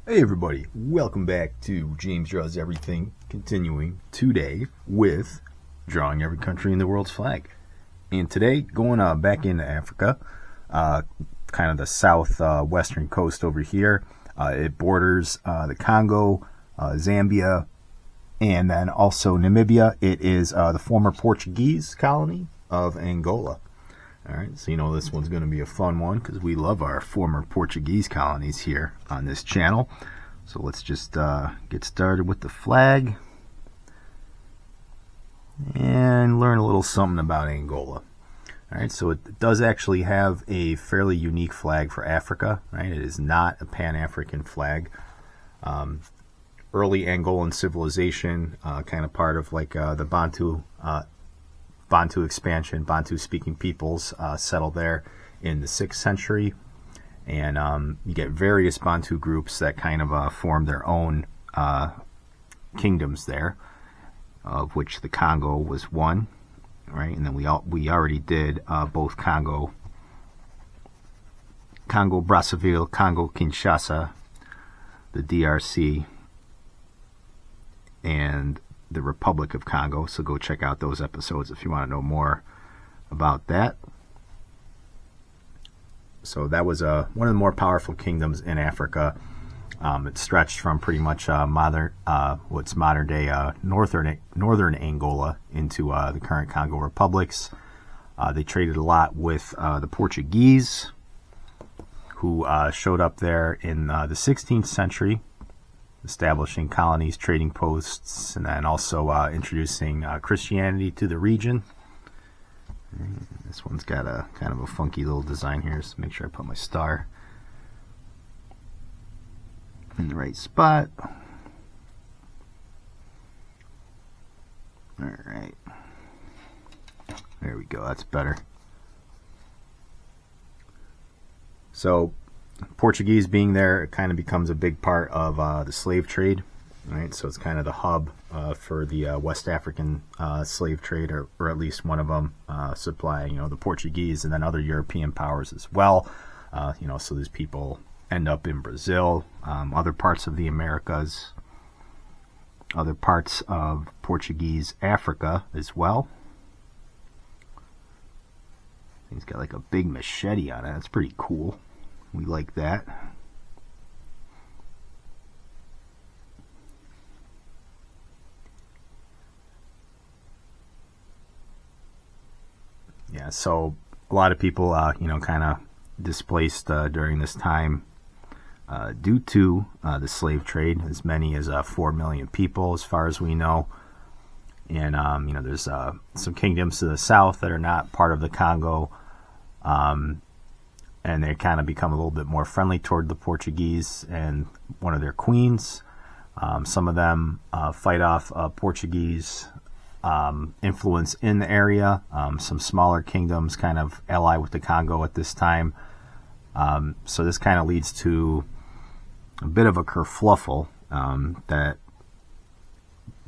Hey everybody, welcome back to James Draws Everything, continuing today with drawing every country in the world's flag. And today, going back into Africa, kind of the southwestern coast over here. It borders the Congo, Zambia, and then also Namibia. It is the former Portuguese colony of Angola. Alright, so this one's going to be a fun one because we love our former Portuguese colonies here on this channel. So let's just get started with the flag and learn a little something about Angola. Alright, so it does actually have a fairly unique flag for Africa. Right, it is not a Pan-African flag. Early Angolan civilization, kind of part of like the Bantu expansion, Bantu-speaking peoples settled there in the 6th century. And you get various Bantu groups that kind of form their own kingdoms there, of which the Congo was one, right? And then we already did both Congo Brazzaville, Congo Kinshasa, the DRC, and the Republic of Congo. So go check out those episodes if you want to know more about that. So that was one of the more powerful kingdoms in Africa. It stretched from pretty much what's modern day northern Angola into the current Congo republics. They traded a lot with the Portuguese, who showed up there in the 16th century, establishing colonies, trading posts, and then also introducing Christianity to the region. This one's got a kind of a funky little design here, so make sure I put my star in the right spot. Alright. There we go, that's better. So, Portuguese being there, it kind of becomes a big part of the slave trade. Right, so it's kind of the hub for the West African slave trade, or at least one of them, supplying the Portuguese and then other European powers as well. So these people end up in Brazil, other parts of the Americas, other parts of Portuguese Africa as well. He's got like a big machete on it. That's pretty cool. We like that. Yeah, so a lot of people, kind of displaced during this time due to the slave trade. As many as 4 million people, as far as we know. And there's some kingdoms to the south that are not part of the Congo, and they kind of become a little bit more friendly toward the Portuguese and one of their queens. Some of them fight off Portuguese influence in the area. Some smaller kingdoms kind of ally with the Congo at this time. So this kind of leads to a bit of a kerfluffle that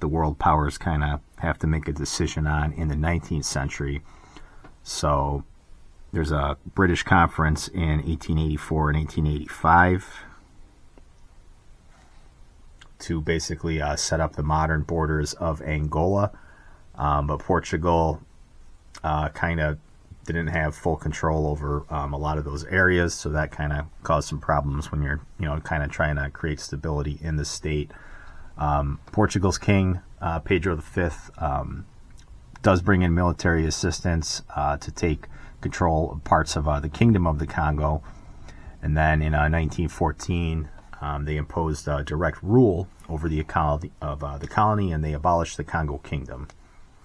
the world powers kind of have to make a decision on in the 19th century. So there's a British conference in 1884 and 1885 to basically set up the modern borders of Angola. But Portugal kind of didn't have full control over a lot of those areas, so that kind of caused some problems when you're kind of trying to create stability in the state. Portugal's king, Pedro V, does bring in military assistance to take control of parts of the Kingdom of the Congo, and then in 1914 they imposed direct rule over the economy of the colony, and they abolished the Congo Kingdom.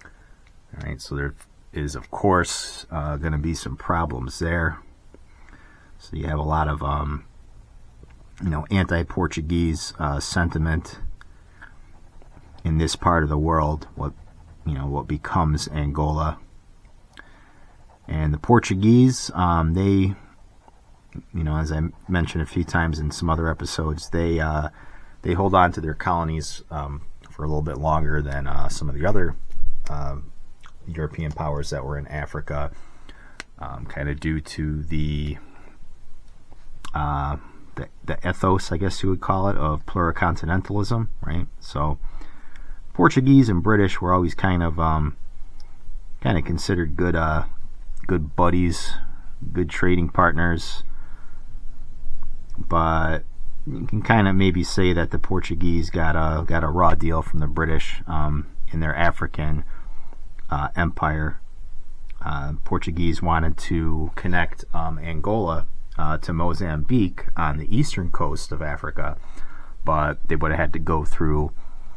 All right, so there is, of course, going to be some problems there. So you have a lot of, anti-Portuguese sentiment in this part of the world. What becomes Angola, and the Portuguese, they, as I mentioned a few times in some other episodes, they hold on to their colonies for a little bit longer than some of the other European powers that were in Africa, kind of due to the the ethos, I guess you would call it, of pluricontinentalism, right? So Portuguese and British were always kind of considered good buddies, good trading partners, but you can kind of maybe say that the Portuguese got a raw deal from the British in their African empire. Portuguese wanted to connect Angola to Mozambique on the eastern coast of Africa, but they would have had to go through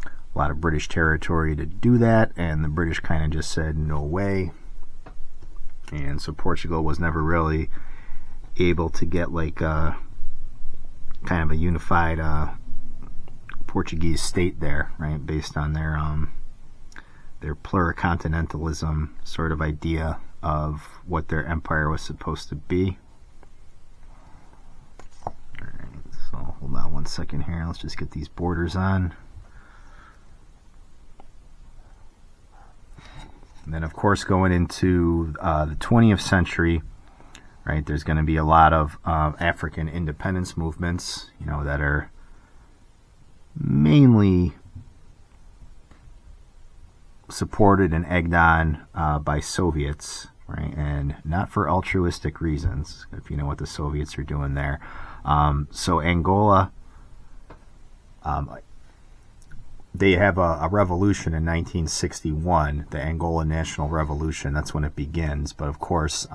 a lot of British territory to do that, and the British kind of just said no way. And so Portugal was never really able to get like kind of a unified Portuguese state there, right, based on their pluricontinentalism sort of idea of what their empire was supposed to be. Alright, so hold on one second here. Let's just get these borders on. And then, of course, going into the 20th century, right, there's going to be a lot of African independence movements, that are mainly supported and egged on by Soviets, right, and not for altruistic reasons, if you know what the Soviets are doing there. So Angola, they have a revolution in 1961, the Angola National Revolution. That's when it begins. But of course,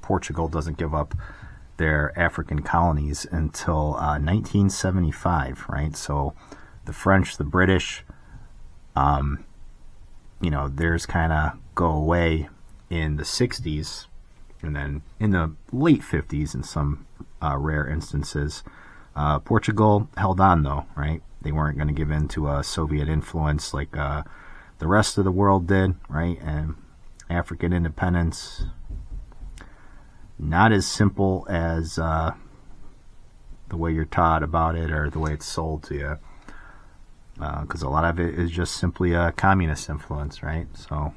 Portugal doesn't give up their African colonies until 1975, right? So the French, the British, theirs kind of go away in the 60s, and then in the late 50s, in some rare instances, Portugal held on, though, right? They weren't going to give in to a Soviet influence like the rest of the world did, right? And African independence, not as simple as the way you're taught about it or the way it's sold to you, because a lot of it is just simply a communist influence, right? So,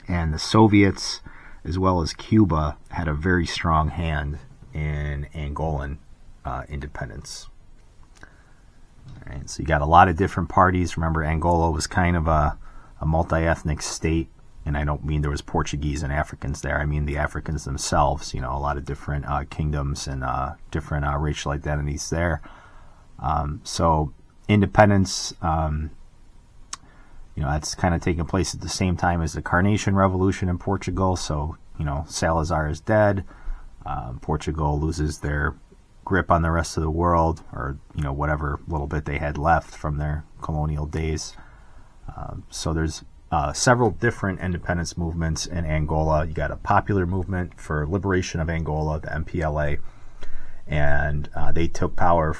and the Soviets, as well as Cuba, had a very strong hand in Angolan independence. All right, so you got a lot of different parties. Remember, Angola was kind of a multi-ethnic state, and I don't mean there was Portuguese and Africans there. I mean the Africans themselves, a lot of different kingdoms and different racial identities there. So independence, that's kind of taking place at the same time as the Carnation Revolution in Portugal. So, Salazar is dead. Portugal loses their grip on the rest of the world, or whatever little bit they had left from their colonial days. So there's several different independence movements in Angola. You got a popular movement for liberation of Angola, the MPLA, and they took power.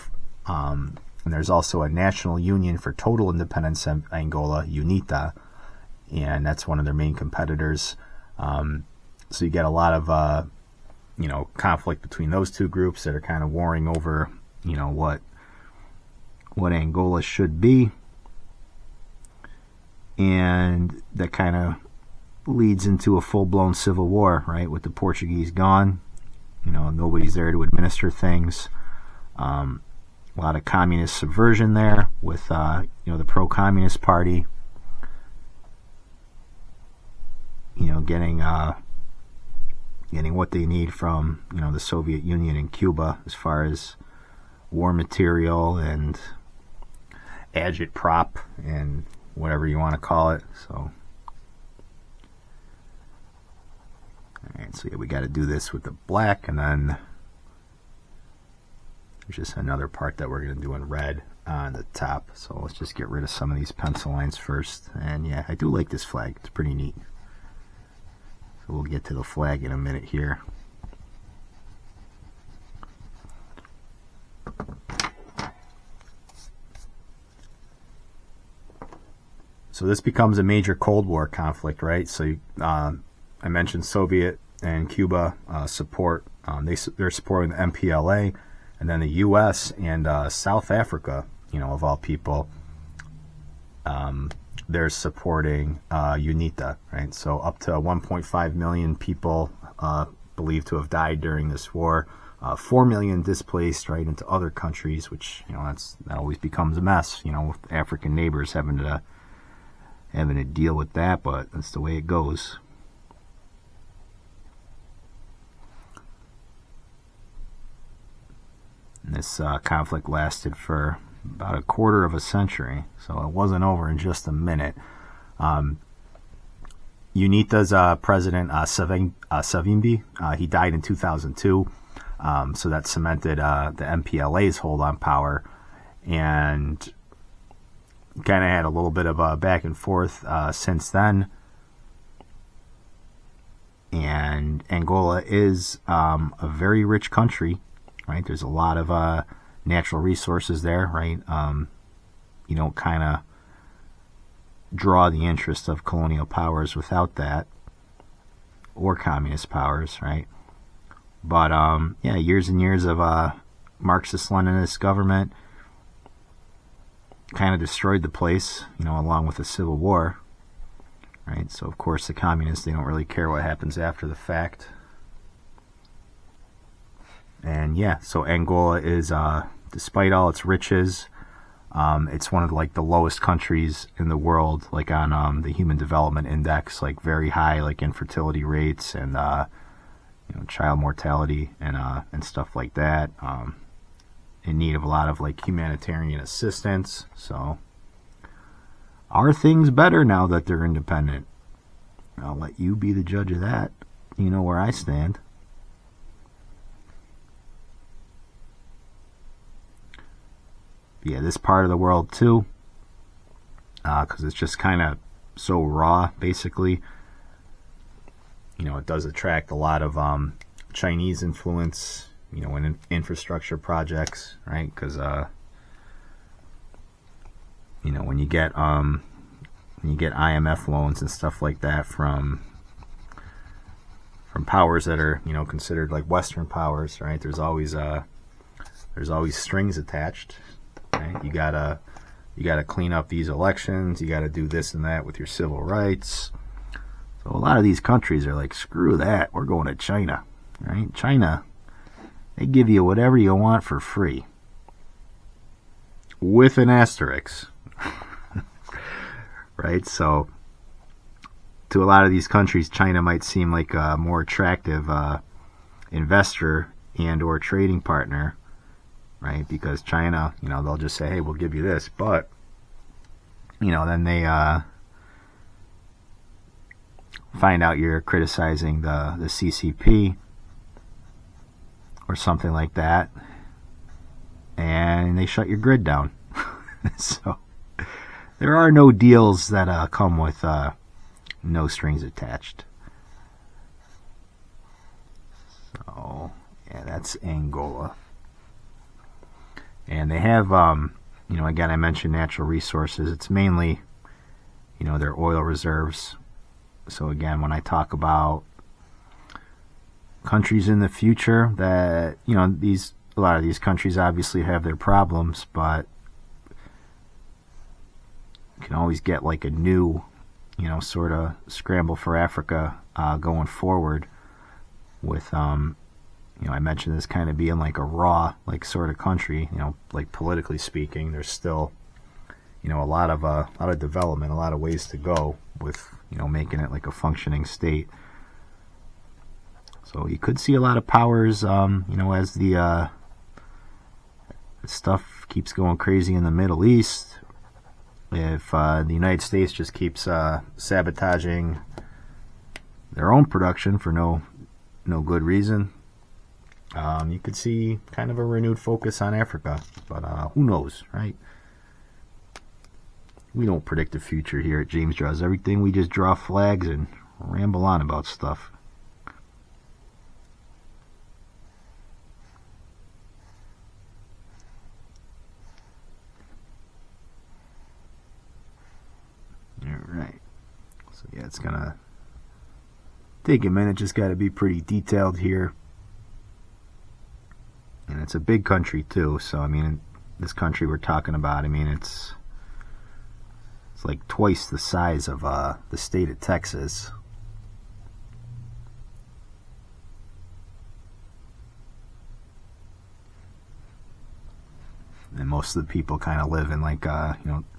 And there's also a National Union for Total Independence in Angola, UNITA, and that's one of their main competitors. So you get a lot of conflict between those two groups that are kind of warring over, what Angola should be. And that kind of leads into a full-blown civil war, right, with the Portuguese gone. Nobody's there to administer things. A lot of communist subversion there with, the pro-communist party, getting what they need from, the Soviet Union and Cuba as far as war material and agitprop and whatever you want to call it. So, all right, so yeah, we got to do this with the black, and then there's just another part that we're going to do in red on the top. So let's just get rid of some of these pencil lines first. And yeah, I do like this flag. It's pretty neat. So we'll get to the flag in a minute here. So this becomes a major Cold War conflict, right? So I mentioned Soviet and Cuba support. They're supporting the MPLA, and then the U.S. and South Africa, of all people, they're supporting UNITA, right? So up to 1.5 million people believed to have died during this war. 4 million displaced right into other countries, which that always becomes a mess. With African neighbors having to deal with that, but that's the way it goes. And this conflict lasted for about a quarter of a century, so it wasn't over in just a minute. UNITA's president, Savimbi, he died in 2002, so that cemented the MPLA's hold on power, and kind of had a little bit of a back and forth since then. And Angola is a very rich country, right? There's a lot of natural resources there, right? You don't kind of draw the interest of colonial powers without that, or communist powers, right? But yeah, years and years of Marxist-Leninist government kind of destroyed the place, along with the Civil War, right? So of course the communists, they don't really care what happens after the fact. And yeah, so Angola is, despite all its riches, it's one of the lowest countries in the world, on the Human Development Index, very high infertility rates and child mortality and stuff like that. In need of a lot of humanitarian assistance. So are things better now that they're independent? I'll let you be the judge of that. You know where I stand. Yeah, this part of the world too, because it's just kind of so raw, basically. It does attract a lot of Chinese influence, in infrastructure projects, right? Because when you get IMF loans and stuff like that from powers that are considered Western powers, right? There's always strings attached. Right? You gotta clean up these elections. You gotta do this and that with your civil rights. So a lot of these countries are screw that. We're going to China, right? China, they give you whatever you want for free, with an asterisk, right? So to a lot of these countries, China might seem like a more attractive investor and or trading partner, right? Because China, they'll just say, hey, we'll give you this. But, then they find out you're criticizing the CCP or something like that, and they shut your grid down. So there are no deals that come with no strings attached. So, yeah, that's Angola. And they have, again, I mentioned natural resources. It's mainly, their oil reserves. So again, when I talk about countries in the future that, a lot of these countries obviously have their problems, but you can always get a new, sort of scramble for Africa going forward with, I mentioned this kind of being a raw, sort of country, politically speaking. There's still, a lot of development, a lot of ways to go with, making it a functioning state. So you could see a lot of powers, as the stuff keeps going crazy in the Middle East. If the United States just keeps sabotaging their own production for no good reason, you could see kind of a renewed focus on Africa. But who knows, right? We don't predict the future here at James Draws Everything. We just draw flags and ramble on about stuff. Alright. So yeah, it's gonna take a minute. Just gotta be pretty detailed here. And it's a big country too. So this country we're talking about, it's twice the size of the state of Texas. and most of the people kind of live in like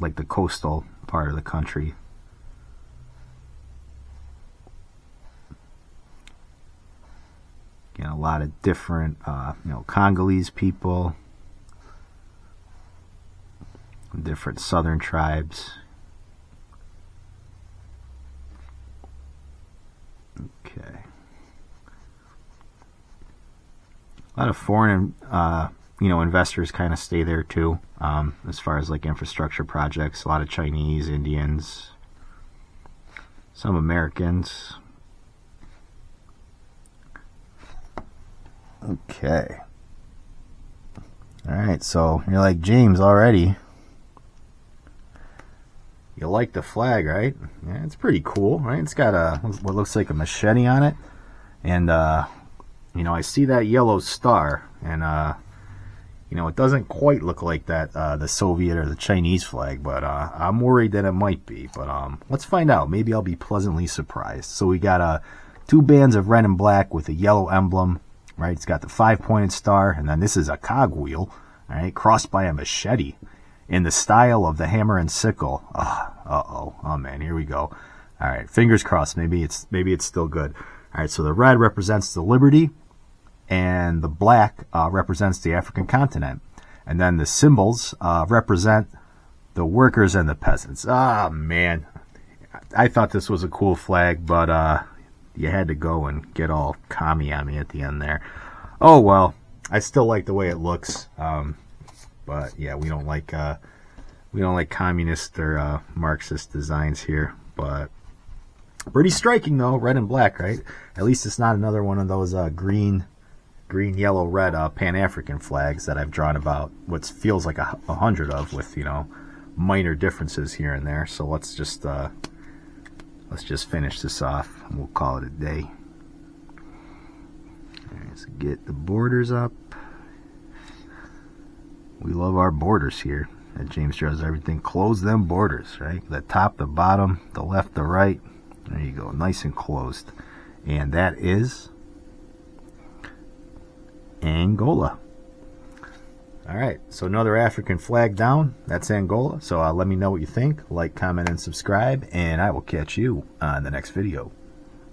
like the coastal part of the country. Again, a lot of different Congolese people, different southern tribes. Okay. A lot of foreign investors kind of stay there too, as far as like infrastructure projects. A lot of Chinese, Indians, some Americans. Okay. Alright, so you're like, James, already. You like the flag, right? Yeah, it's pretty cool, right? It's got what looks like a machete on it. And, I see that yellow star. And, it doesn't quite look like that, the Soviet or the Chinese flag. But I'm worried that it might be. But let's find out. Maybe I'll be pleasantly surprised. So we got 2 bands of red and black with a yellow emblem. Right, it's got the 5-pointed star, and then this is a cogwheel, all right, crossed by a machete in the style of the hammer and sickle. Oh man, here we go. All right, fingers crossed. Maybe it's still good. All right, so the red represents the liberty, and the black represents the African continent, and then the symbols represent the workers and the peasants. Ah, man, I thought this was a cool flag, but you had to go and get all commie on me at the end there. Oh well, I still like the way it looks. But yeah, we don't like communist or Marxist designs here. But pretty striking though, red and black, right? At least it's not another one of those green, yellow, red Pan-African flags that I've drawn about what feels like 100 of, with minor differences here and there. So let's just finish this off and we'll call it a day. Let's get the borders up. We love our borders here at James Draws Everything. Close them borders, right? The top, the bottom, the left, the right. There you go, nice and closed. And that is Angola. Alright, so another African flag down. That's Angola. So let me know what you think. Like, comment, and subscribe. And I will catch you on the next video.